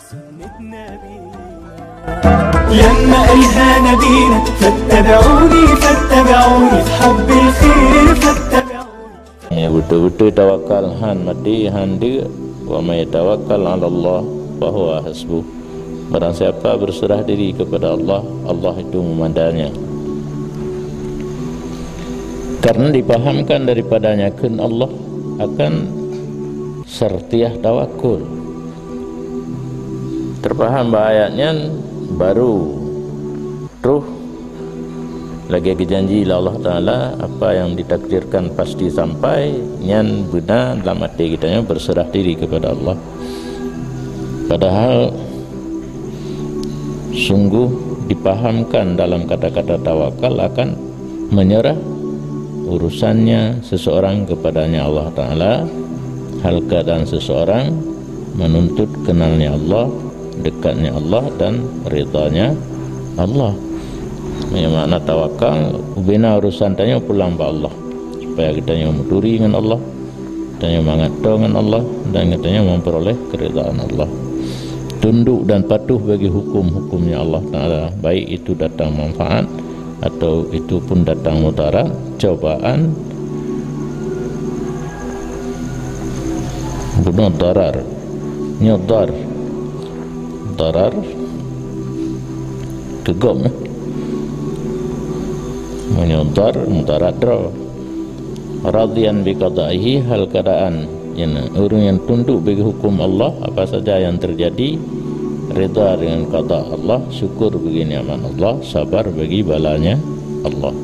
سنة نبينا لما قالها نبينا فاتبعوني فاتبعوني في حب الخير فاتبعوني. Betul-betul tawakal han mati han dia wa may tawakkal 'ala Allah fa huwa hasbuh. Barang siapa berserah diri kepada Allah, Allah itu memandangnya. Karena dipahamkan daripadanya kun Allah akan sertiah tawakul. Terpaham ayatnya baru terus lagi janji Allah Ta'ala apa yang ditakdirkan pasti sampai nyan benar dalam hati kita berserah diri kepada Allah. Padahal sungguh dipahamkan dalam kata-kata tawakal akan menyerah urusannya seseorang kepadanya Allah Ta'ala, hal keadaan seseorang menuntut kenalnya Allah, dekatnya Allah dan ridhanya Allah. Yang makna tawakal bina urusan tanya pulang ba Allah supaya kita yang muduri dengan Allah, kita yang mengatur dengan Allah dan kita yang memperoleh keridhaan Allah. Tunduk dan patuh bagi hukum-hukumnya Allah Ta'ala, baik itu datang manfaat atau itu pun datang mudarat, cobaan, bunuh darar, nyodar, darar, gegom, menyodar, mudarat, draw, radian biqada'ihi, hal keadaan orang yang tunduk bagi hukum Allah apa saja yang terjadi, rida dengan qada Allah, syukur bagi nikmat Allah, sabar bagi balanya Allah.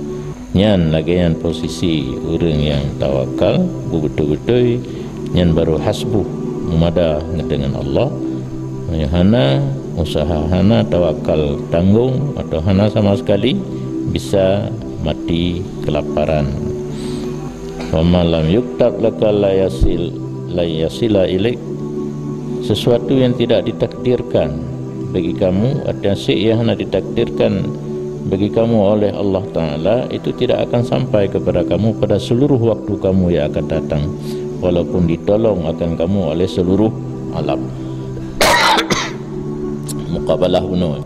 Nyan lagi yang posisi orang yang tawakal betul-betul nyan baru hasbuh mada dengan Allah. Hana usaha hana tawakal tanggung atau hana sama sekali bisa mati kelaparan. Wa ma lam yuktab laka la yasila ilaik, sesuatu yang tidak ditakdirkan bagi kamu, ada yang hanya ditakdirkan bagi kamu oleh Allah Ta'ala, itu tidak akan sampai kepada kamu pada seluruh waktu kamu yang akan datang, walaupun ditolong akan kamu oleh seluruh alam. Muqabalah bunuh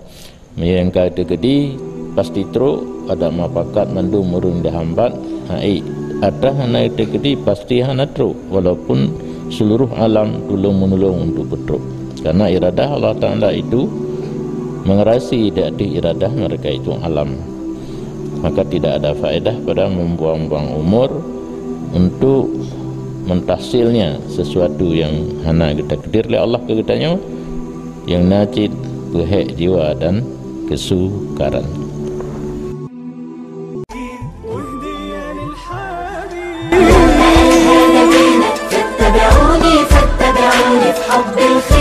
yang kata kedi pasti teruk ada mapakat mandum urung dihambat hai ada hana itu kedi pasti hana teruk walaupun seluruh alam tolong menolong untuk betul. Karena iradah Allah Ta'ala itu mengerasi dari iradah mereka itu alam. Maka tidak ada faedah pada membuang-buang umur untuk mentahsilnya sesuatu yang hana kita takdir oleh Allah ke kitanya, yang najid behek jiwa dan kesukaran. فاتبعوني فاتبعوني في حب الخير